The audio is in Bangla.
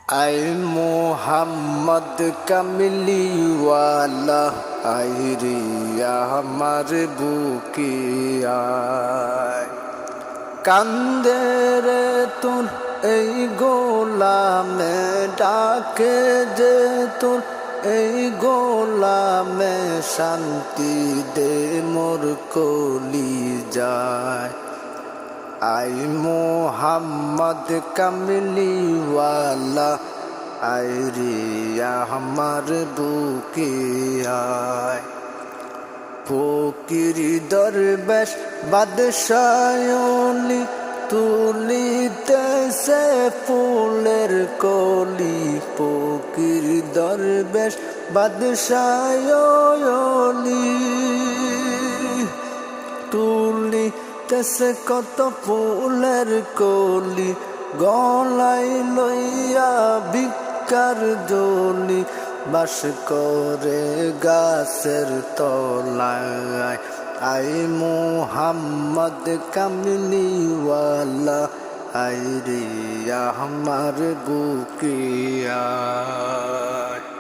আই মোহাম্মদ কামলিওয়ালা আই রিয়া আমার বুকে আয় কান্দে রে তোর এই গোলামে ডাকে যে তোর এই গোলামে শান্তি দে মোর কলি যায় আই মোহাম্মদ কামলিওয়ালা আই রিয়া আমার বুকে আয় ফকির দরবেশ বাদশায়লি তুলিতেছে ফুলের কলি ফকির দরবেশ বাদশায়লি তুলিতেছে কত ফুলের কলি গলায় লইয়া ভিক্ষার জলি বাস করে গাছের তলায় আই মোহাম্মদ কামলিওয়ালা আই রিয়া আমার বুকে আয়।